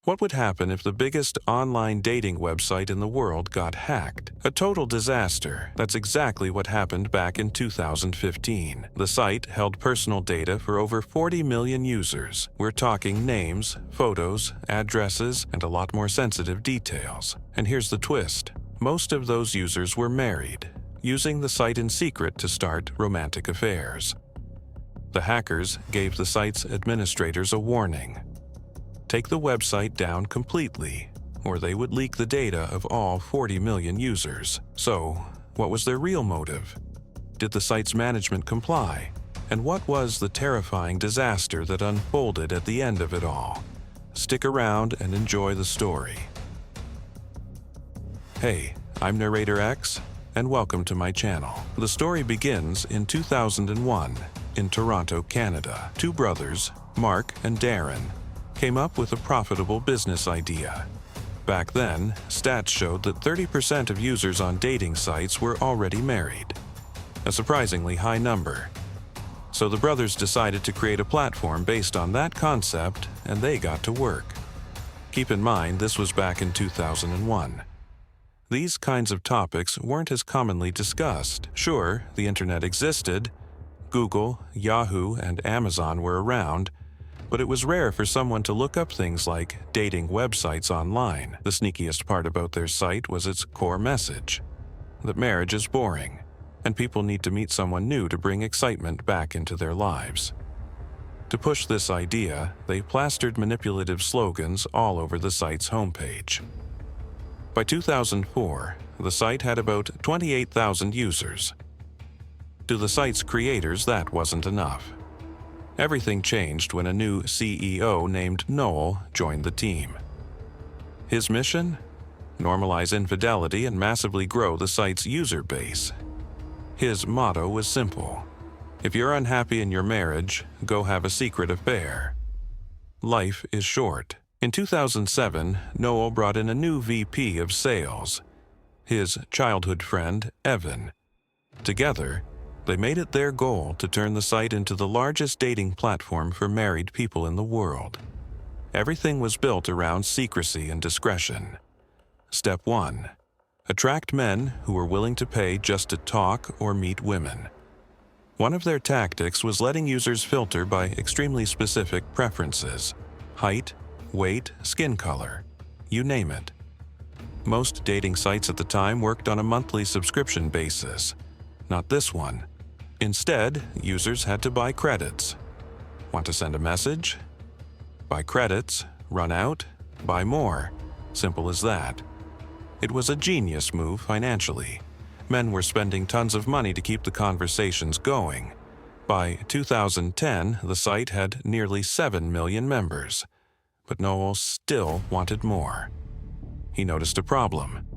What would happen if the biggest online dating website in the world got hacked? A total disaster. That's exactly what happened back in 2015. The site held personal data for over 40 million users. We're talking names, photos, addresses, and a lot more sensitive details. And here's the twist. Most of those users were married, using the site in secret to start romantic affairs. The hackers gave the site's administrators a warning. Take the website down completely, or they would leak the data of all 40 million users. So, what was their real motive? Did the site's management comply? And what was the terrifying disaster that unfolded at the end of it all? Stick around and enjoy the story. Hey, I'm Narrator X, and welcome to my channel. The story begins in 2001 in Toronto, Canada. Two brothers, Mark and Darren, came up with a profitable business idea. Back then, stats showed that 30% of users on dating sites were already married, a surprisingly high number. So the brothers decided to create a platform based on that concept, and they got to work. Keep in mind, this was back in 2001. These kinds of topics weren't as commonly discussed. Sure, the internet existed. Google, Yahoo, and Amazon were around, but it was rare for someone to look up things like dating websites online. The sneakiest part about their site was its core message, that marriage is boring, and people need to meet someone new to bring excitement back into their lives. To push this idea, they plastered manipulative slogans all over the site's homepage. By 2004, the site had about 28,000 users. To the site's creators, that wasn't enough. Everything changed when a new CEO named Noel joined the team. His mission? Normalize infidelity and massively grow the site's user base. His motto was simple: if you're unhappy in your marriage, go have a secret affair. Life is short. In 2007, Noel brought in a new VP of sales, his childhood friend, Evan. Together, they made it their goal to turn the site into the largest dating platform for married people in the world. Everything was built around secrecy and discretion. Step 1. Attract men who were willing to pay just to talk or meet women. One of their tactics was letting users filter by extremely specific preferences: height, weight, skin color, you name it. Most dating sites at the time worked on a monthly subscription basis. Not this one. Instead, users had to buy credits. Want to send a message? Buy credits, run out, buy more. Simple as that. It was a genius move financially. Men were spending tons of money to keep the conversations going. By 2010, the site had nearly 7 million members. But Noel still wanted more. He noticed a problem.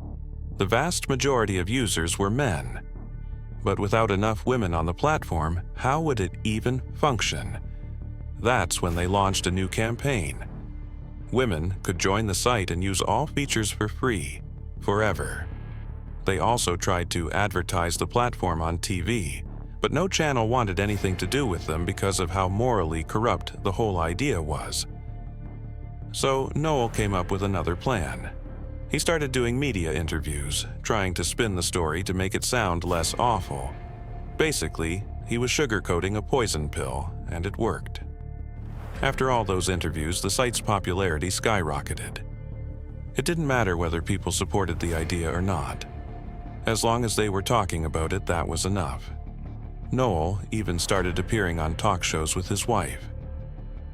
The vast majority of users were men. But without enough women on the platform, how would it even function? That's when they launched a new campaign. Women could join the site and use all features for free, forever. They also tried to advertise the platform on TV, but no channel wanted anything to do with them because of how morally corrupt the whole idea was. So Noel came up with another plan. He started doing media interviews, trying to spin the story to make it sound less awful. Basically, he was sugarcoating a poison pill, and it worked. After all those interviews, the site's popularity skyrocketed. It didn't matter whether people supported the idea or not. As long as they were talking about it, that was enough. Noel even started appearing on talk shows with his wife.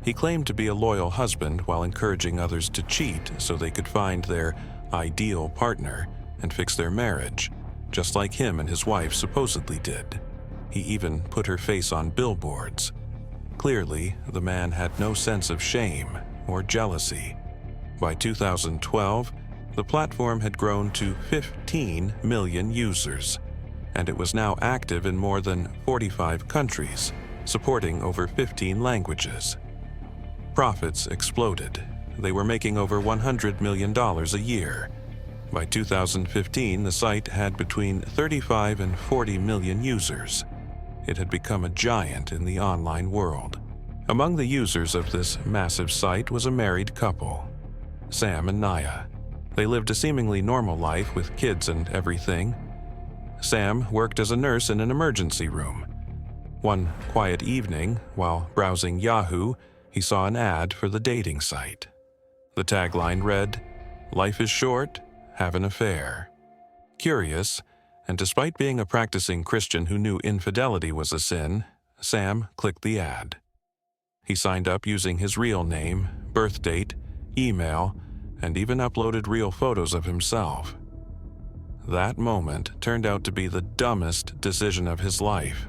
He claimed to be a loyal husband while encouraging others to cheat so they could find their ideal partner and fix their marriage, just like him and his wife supposedly did. He even put her face on billboards. Clearly, the man had no sense of shame or jealousy. By 2012, the platform had grown to 15 million users, and it was now active in more than 45 countries, supporting over 15 languages. Profits exploded. They were making over $100 million a year. By 2015, the site had between 35 and 40 million users. It had become a giant in the online world. Among the users of this massive site was a married couple. Sam and Naya. They lived a seemingly normal life with kids and everything. Sam worked as a nurse in an emergency room. One quiet evening, while browsing Yahoo, he saw an ad for the dating site. The tagline read, "Life is short, have an affair." Curious, and despite being a practicing Christian who knew infidelity was a sin, Sam clicked the ad. He signed up using his real name, birth date, email, and even uploaded real photos of himself. That moment turned out to be the dumbest decision of his life.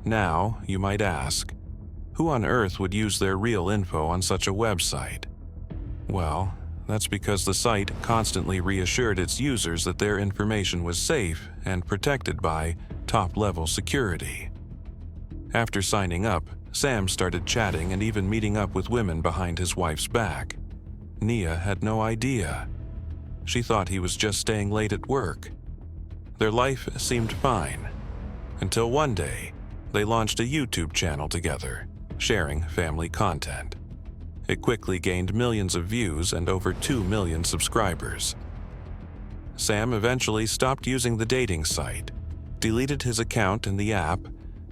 Now, you might ask, who on earth would use their real info on such a website? Well, that's because the site constantly reassured its users that their information was safe and protected by top-level security. After signing up, Sam started chatting and even meeting up with women behind his wife's back. Nia had no idea. She thought he was just staying late at work. Their life seemed fine, until one day, they launched a YouTube channel together, sharing family content. It quickly gained millions of views and over 2 million subscribers. Sam eventually stopped using the dating site, deleted his account in the app,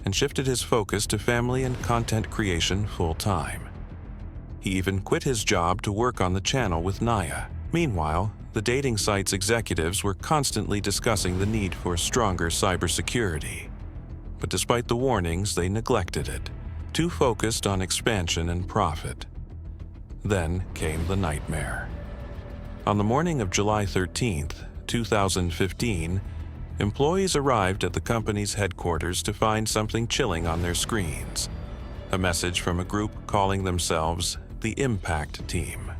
and shifted his focus to family and content creation full-time. He even quit his job to work on the channel with Naya. Meanwhile, the dating site's executives were constantly discussing the need for stronger cybersecurity. But despite the warnings, they neglected it, too focused on expansion and profit. Then came the nightmare. On the morning of July 13th, 2015, employees arrived at the company's headquarters to find something chilling on their screens. A message from a group calling themselves the Impact Team.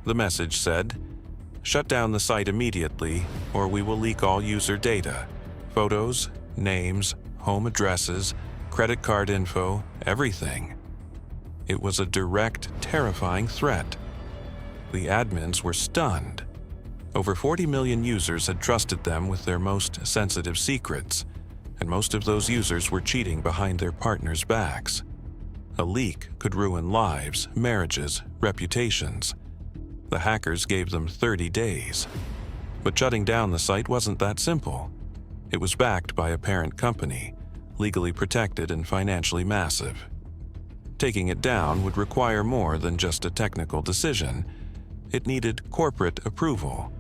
The message said, "Shut down the site immediately, or we will leak all user data, photos, names, home addresses, credit card info, everything." It was a direct, terrifying threat. The admins were stunned. Over 40 million users had trusted them with their most sensitive secrets, and most of those users were cheating behind their partners' backs. A leak could ruin lives, marriages, reputations. The hackers gave them 30 days. But shutting down the site wasn't that simple. It was backed by a parent company, legally protected and financially massive. Taking it down would require more than just a technical decision. It needed corporate approval.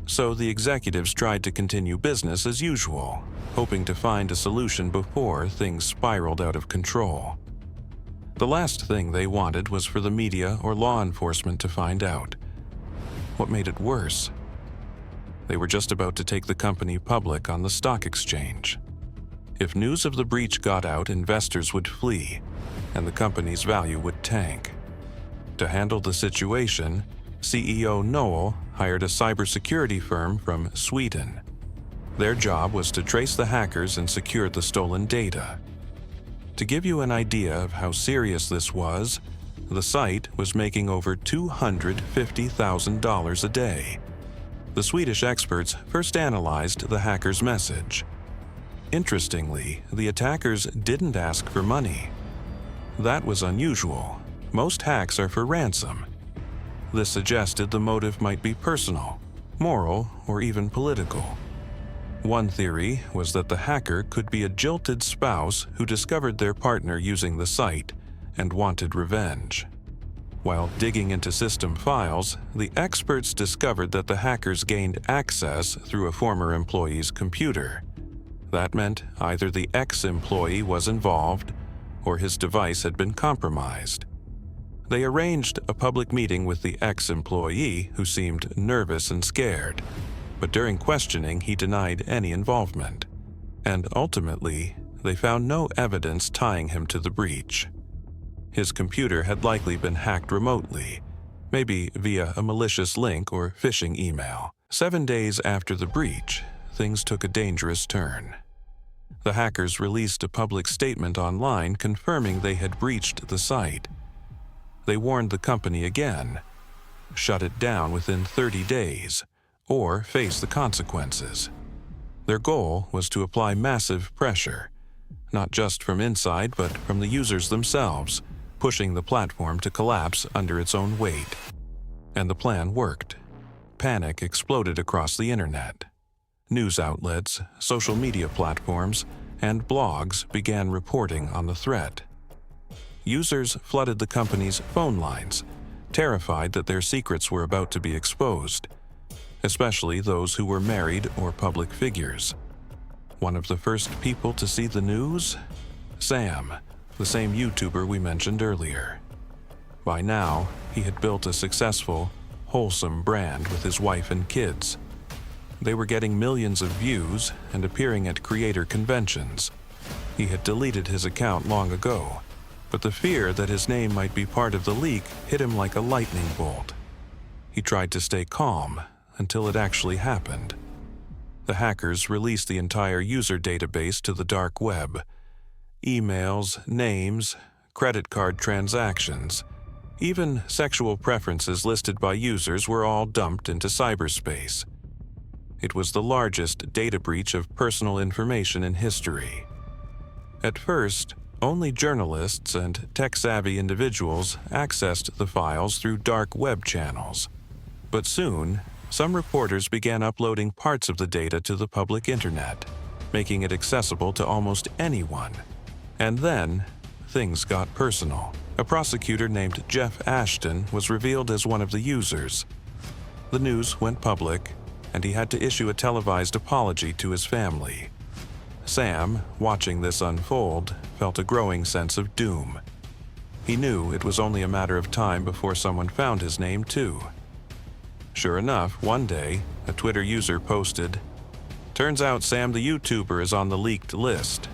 So the executives tried to continue business as usual, hoping to find a solution before things spiraled out of control. The last thing they wanted was for the media or law enforcement to find out. What made it worse? They were just about to take the company public on the stock exchange. If news of the breach got out, investors would flee, and the company's value would tank. To handle the situation, CEO Noel hired a cybersecurity firm from Sweden. Their job was to trace the hackers and secure the stolen data. To give you an idea of how serious this was, the site was making over $250,000 a day. The Swedish experts first analyzed the hacker's message. Interestingly, the attackers didn't ask for money. That was unusual. Most hacks are for ransom. This suggested the motive might be personal, moral, or even political. One theory was that the hacker could be a jilted spouse who discovered their partner using the site and wanted revenge. While digging into system files, the experts discovered that the hackers gained access through a former employee's computer. That meant either the ex-employee was involved or his device had been compromised. They arranged a public meeting with the ex-employee, who seemed nervous and scared, but during questioning he denied any involvement. And ultimately, they found no evidence tying him to the breach. His computer had likely been hacked remotely, maybe via a malicious link or phishing email. 7 days after the breach, things took a dangerous turn. The hackers released a public statement online confirming they had breached the site. They warned the company again, shut it down within 30 days, or face the consequences. Their goal was to apply massive pressure, not just from inside but from the users themselves, pushing the platform to collapse under its own weight. And the plan worked. Panic exploded across the internet. News outlets, social media platforms, and blogs began reporting on the threat. Users flooded the company's phone lines, terrified that their secrets were about to be exposed, especially those who were married or public figures. One of the first people to see the news? Sam, the same YouTuber we mentioned earlier. By now, he had built a successful, wholesome brand with his wife and kids. They were getting millions of views and appearing at creator conventions. He had deleted his account long ago, but the fear that his name might be part of the leak hit him like a lightning bolt. He tried to stay calm until it actually happened. The hackers released the entire user database to the dark web. Emails, names, credit card transactions, even sexual preferences listed by users were all dumped into cyberspace. It was the largest data breach of personal information in history. At first, only journalists and tech-savvy individuals accessed the files through dark web channels. But soon, some reporters began uploading parts of the data to the public internet, making it accessible to almost anyone. And then, things got personal. A prosecutor named Jeff Ashton was revealed as one of the users. The news went public, and he had to issue a televised apology to his family. Sam, watching this unfold, felt a growing sense of doom. He knew it was only a matter of time before someone found his name too. Sure enough, one day, a Twitter user posted, "Turns out Sam the YouTuber is on the leaked list."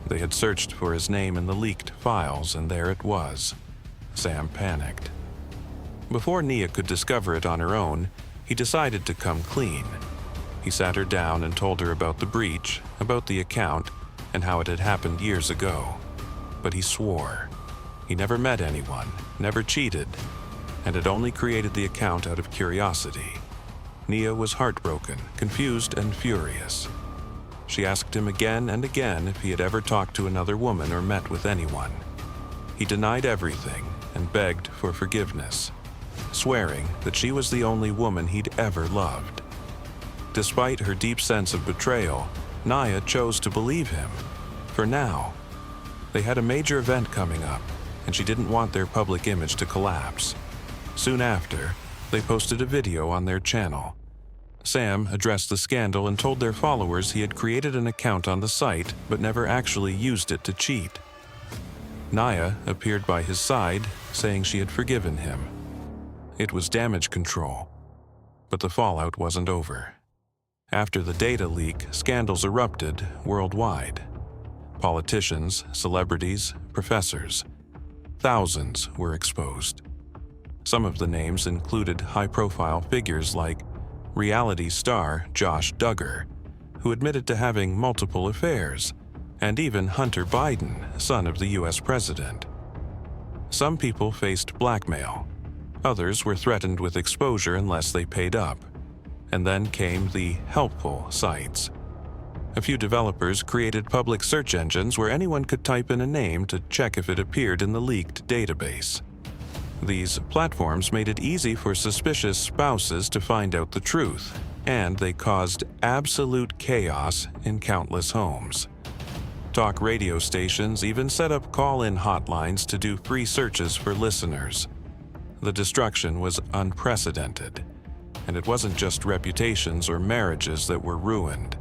They had searched for his name in the leaked files, and there it was. Sam panicked. Before Nia could discover it on her own, he decided to come clean. He sat her down and told her about the breach, about the account, and how it had happened years ago. But he swore. He never met anyone, never cheated, and had only created the account out of curiosity. Nia was heartbroken, confused, and furious. She asked him again and again if he had ever talked to another woman or met with anyone. He denied everything and begged for forgiveness, swearing that she was the only woman he'd ever loved. Despite her deep sense of betrayal, Nia chose to believe him. For now, they had a major event coming up, and she didn't want their public image to collapse. Soon after, they posted a video on their channel. Sam addressed the scandal and told their followers he had created an account on the site but never actually used it to cheat. Nia appeared by his side, saying she had forgiven him. It was damage control, but the fallout wasn't over. After the data leak, scandals erupted worldwide. Politicians, celebrities, professors. Thousands were exposed. Some of the names included high-profile figures like reality star Josh Duggar, who admitted to having multiple affairs, and even Hunter Biden, son of the US president. Some people faced blackmail. Others were threatened with exposure unless they paid up. And then came the helpful sites. A few developers created public search engines where anyone could type in a name to check if it appeared in the leaked database. These platforms made it easy for suspicious spouses to find out the truth, and they caused absolute chaos in countless homes. Talk radio stations even set up call-in hotlines to do free searches for listeners. The destruction was unprecedented, and it wasn't just reputations or marriages that were ruined.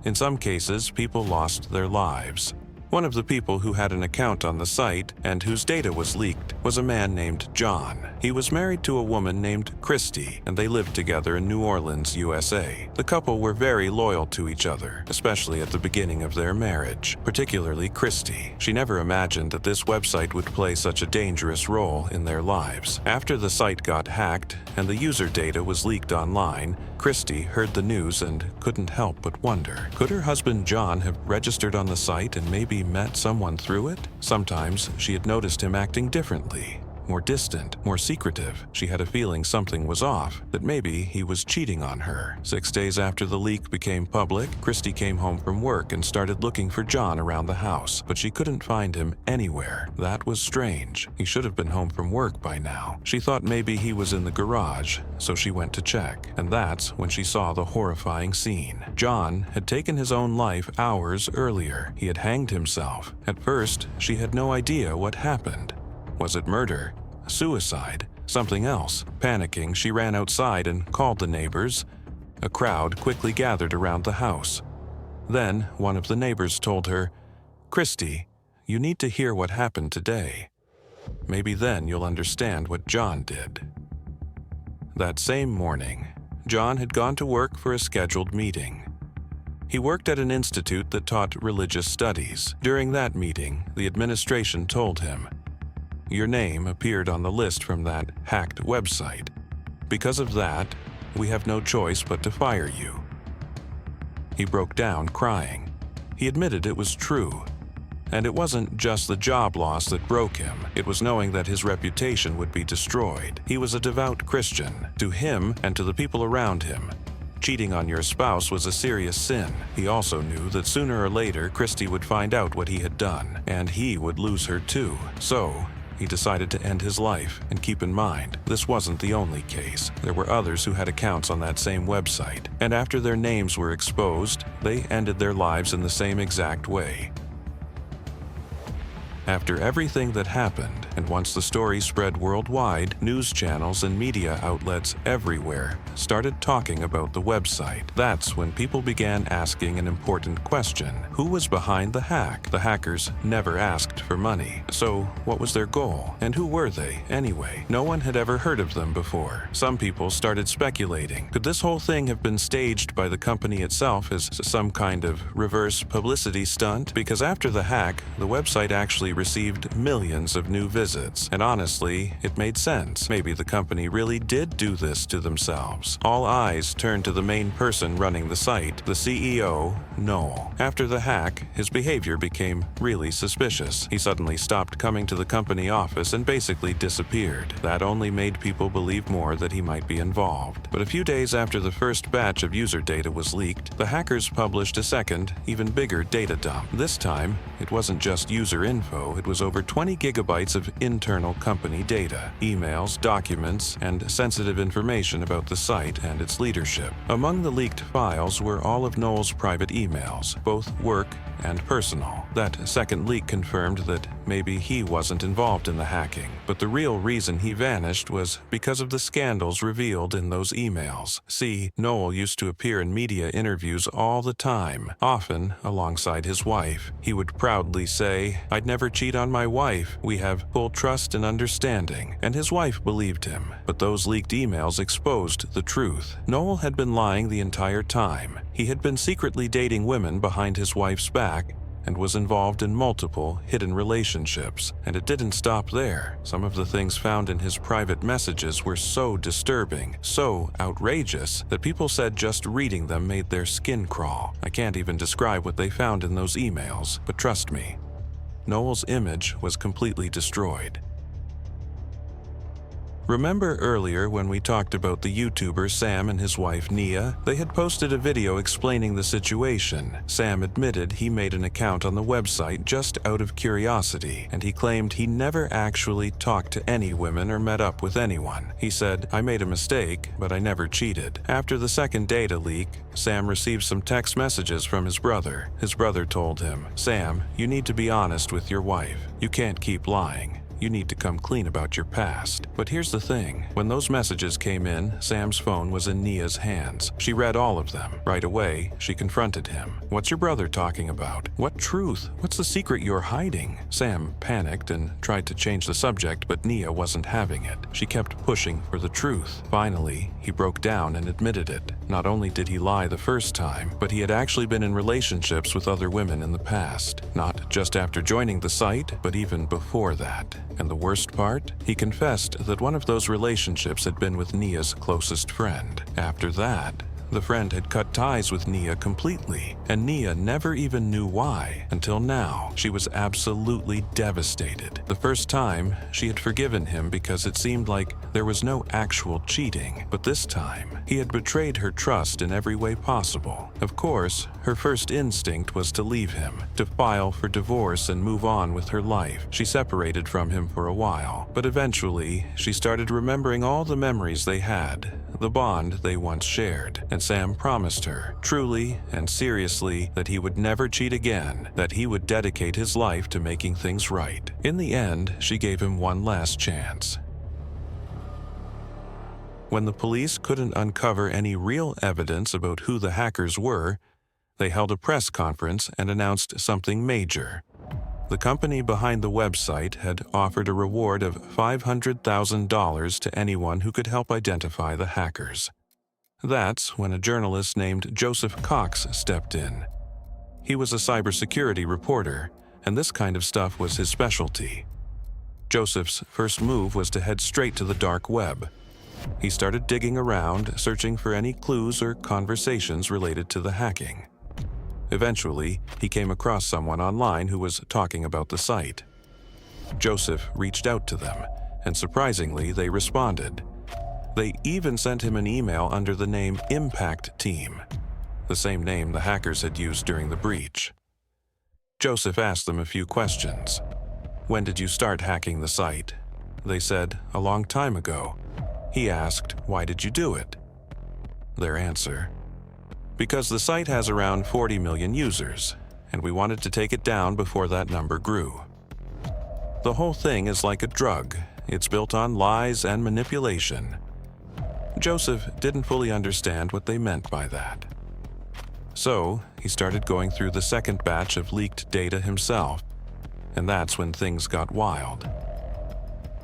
In some cases, people lost their lives. One of the people who had an account on the site and whose data was leaked was a man named John. He was married to a woman named Christy, and they lived together in New Orleans, USA. The couple were very loyal to each other, especially at the beginning of their marriage, particularly Christy. She never imagined that this website would play such a dangerous role in their lives. After the site got hacked and the user data was leaked online, Christy heard the news and couldn't help but wonder, could her husband John have registered on the site and maybe met someone through it? Sometimes she had noticed him acting differently, more distant, more secretive. She had a feeling something was off, that maybe he was cheating on her. 6 days after the leak became public, Christy came home from work and started looking for John around the house, but she couldn't find him anywhere. That was strange. He should have been home from work by now. She thought maybe he was in the garage, so she went to check, and that's when she saw the horrifying scene. John had taken his own life hours earlier. He had hanged himself. At first, she had no idea what happened. Was it murder? Suicide? Something else? Panicking, she ran outside and called the neighbors. A crowd quickly gathered around the house. Then, one of the neighbors told her, "Christy, you need to hear what happened today. Maybe then you'll understand what John did." That same morning, John had gone to work for a scheduled meeting. He worked at an institute that taught religious studies. During that meeting, the administration told him, "Your name appeared on the list from that hacked website. Because of that, we have no choice but to fire you." He broke down crying. He admitted it was true. And it wasn't just the job loss that broke him. It was knowing that his reputation would be destroyed. He was a devout Christian. To him and to the people around him, cheating on your spouse was a serious sin. He also knew that sooner or later Christy would find out what he had done, and he would lose her too. So, he decided to end his life. And keep in mind, this wasn't the only case. There were others who had accounts on that same website. And after their names were exposed, they ended their lives in the same exact way. After everything that happened, and once the story spread worldwide, news channels and media outlets everywhere started talking about the website. That's when people began asking an important question. Who was behind the hack? The hackers never asked for money. So, what was their goal? And who were they, anyway? No one had ever heard of them before. Some people started speculating. Could this whole thing have been staged by the company itself as some kind of reverse publicity stunt? Because after the hack, the website actually received millions of new visits. And honestly, it made sense. Maybe the company really did do this to themselves. All eyes turned to the main person running the site, the CEO, Noel. After the hack, his behavior became really suspicious. He suddenly stopped coming to the company office and basically disappeared. That only made people believe more that he might be involved. But a few days after the first batch of user data was leaked, the hackers published a second, even bigger data dump. This time, it wasn't just user info, it was over 20 gigabytes of internal company data, emails, documents, and sensitive information about the site and its leadership. Among the leaked files were all of Noel's private emails, both work and personal. That second leak confirmed that maybe he wasn't involved in the hacking, but the real reason he vanished was because of the scandals revealed in those emails. See, Noel used to appear in media interviews all the time, often alongside his wife. He would proudly say, "I'd never cheat on my wife. We have full trust and understanding." And his wife believed him. But those leaked emails exposed the truth. Noel had been lying the entire time. He had been secretly dating women behind his wife's back and was involved in multiple hidden relationships. And it didn't stop there. Some of the things found in his private messages were so disturbing, so outrageous, that people said just reading them made their skin crawl. I can't even describe what they found in those emails, but trust me, Noel's image was completely destroyed. Remember earlier when we talked about the YouTuber Sam and his wife Nia? They had posted a video explaining the situation. Sam admitted he made an account on the website just out of curiosity, and he claimed he never actually talked to any women or met up with anyone. He said, "I made a mistake, but I never cheated." After the second data leak, Sam received some text messages from his brother. His brother told him, "Sam, you need to be honest with your wife. You can't keep lying. You need to come clean about your past." But here's the thing. When those messages came in, Sam's phone was in Nia's hands. She read all of them. Right away, she confronted him. "What's your brother talking about? What truth? What's the secret you're hiding?" Sam panicked and tried to change the subject, but Nia wasn't having it. She kept pushing for the truth. Finally, he broke down and admitted it. Not only did he lie the first time, but he had actually been in relationships with other women in the past. Not just after joining the site, but even before that. And the worst part? He confessed that one of those relationships had been with Nia's closest friend. After that, The friend had cut ties with Nia completely, and Nia never even knew why until now. She was absolutely devastated. The first time, she had forgiven him because it seemed like there was no actual cheating, but this time, he had betrayed her trust in every way possible. Of course, her first instinct was to leave him, to file for divorce and move on with her life. She separated from him for a while, but eventually, she started remembering all the memories they had, the bond they once shared, and Sam promised her, truly and seriously, that he would never cheat again, that he would dedicate his life to making things right. In the end, she gave him one last chance. When the police couldn't uncover any real evidence about who the hackers were, they held a press conference and announced something major. The company behind the website had offered a reward of $500,000 to anyone who could help identify the hackers. That's when a journalist named Joseph Cox stepped in. He was a cybersecurity reporter, and this kind of stuff was his specialty. Joseph's first move was to head straight to the dark web. He started digging around, searching for any clues or conversations related to the hacking. Eventually, he came across someone online who was talking about the site. Joseph reached out to them, and surprisingly, they responded. They even sent him an email under the name Impact Team, the same name the hackers had used during the breach. Joseph asked them a few questions. When did you start hacking the site? They said, a long time ago. He asked, why did you do it? Their answer, because the site has around 40 million users, and we wanted to take it down before that number grew. The whole thing is like a drug. It's built on lies and manipulation. Joseph didn't fully understand what they meant by that. So, he started going through the second batch of leaked data himself, and that's when things got wild.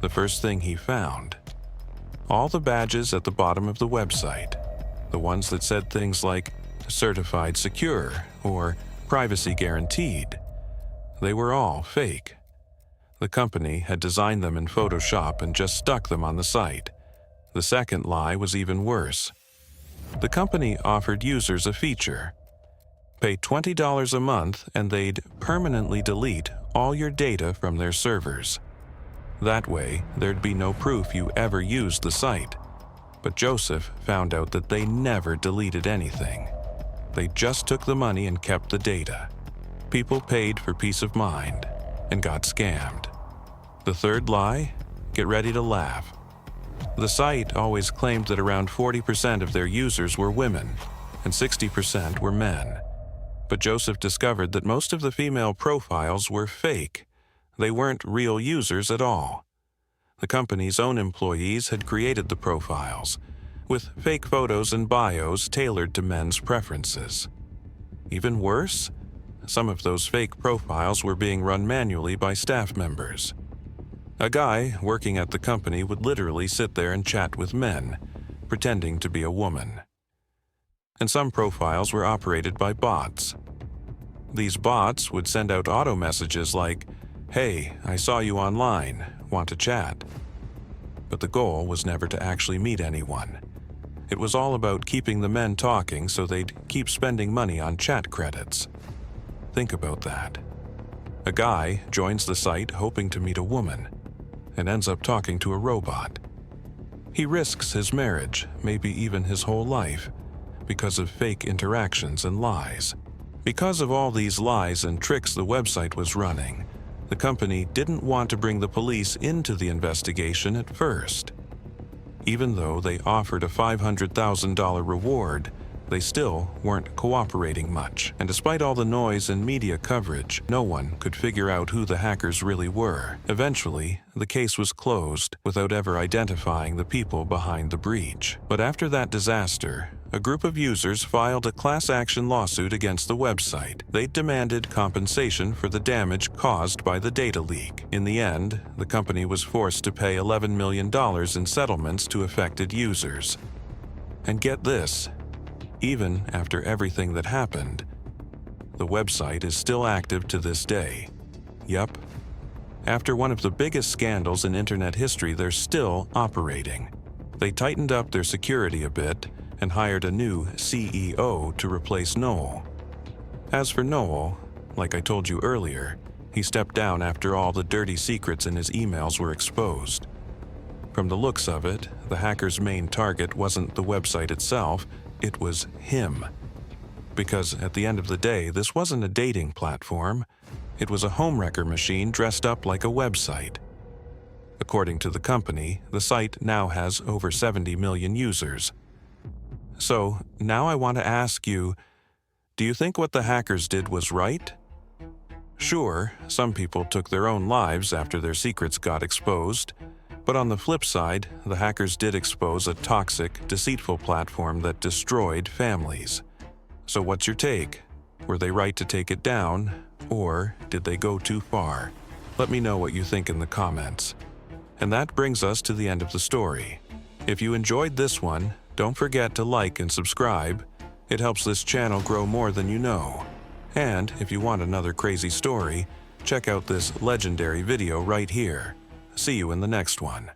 The first thing he found, all the badges at the bottom of the website, the ones that said things like certified secure or privacy guaranteed, they were all fake. The company had designed them in Photoshop and just stuck them on the site. The second lie was even worse. The company offered users a feature. Pay $20 a month and they'd permanently delete all your data from their servers. That way, there'd be no proof you ever used the site. But Joseph found out that they never deleted anything. They just took the money and kept the data. People paid for peace of mind and got scammed. The third lie? Get ready to laugh. The site always claimed that around 40% of their users were women and 60% were men. But Joseph discovered that most of the female profiles were fake. They weren't real users at all. The company's own employees had created the profiles, with fake photos and bios tailored to men's preferences. Even worse, some of those fake profiles were being run manually by staff members. A guy working at the company would literally sit there and chat with men, pretending to be a woman. And some profiles were operated by bots. These bots would send out auto messages like, "Hey, I saw you online. Want to chat?" But the goal was never to actually meet anyone. It was all about keeping the men talking so they'd keep spending money on chat credits. Think about that. A guy joins the site hoping to meet a woman and ends up talking to a robot. He risks his marriage, maybe even his whole life, because of fake interactions and lies. Because of all these lies and tricks the website was running, the company didn't want to bring the police into the investigation at first. Even though they offered a $500,000 reward, they still weren't cooperating much. And despite all the noise and media coverage, no one could figure out who the hackers really were. Eventually, the case was closed without ever identifying the people behind the breach. But after that disaster, a group of users filed a class action lawsuit against the website. They demanded compensation for the damage caused by the data leak. In the end, the company was forced to pay $11 million in settlements to affected users. And get this, even after everything that happened, the website is still active to this day. Yup. After one of the biggest scandals in internet history, they're still operating. They tightened up their security a bit and hired a new CEO to replace Noel. As for Noel, like I told you earlier, he stepped down after all the dirty secrets in his emails were exposed. From the looks of it, the hacker's main target wasn't the website itself, it was him. Because at the end of the day, this wasn't a dating platform, it was a homewrecker machine dressed up like a website. According to the company, the site now has over 70 million users. So, now I want to ask you, do you think what the hackers did was right? Sure, some people took their own lives after their secrets got exposed, but on the flip side, the hackers did expose a toxic, deceitful platform that destroyed families. So what's your take? Were they right to take it down, or did they go too far? Let me know what you think in the comments. And that brings us to the end of the story. If you enjoyed this one, don't forget to like and subscribe. It helps this channel grow more than you know. And if you want another crazy story, check out this legendary video right here. See you in the next one.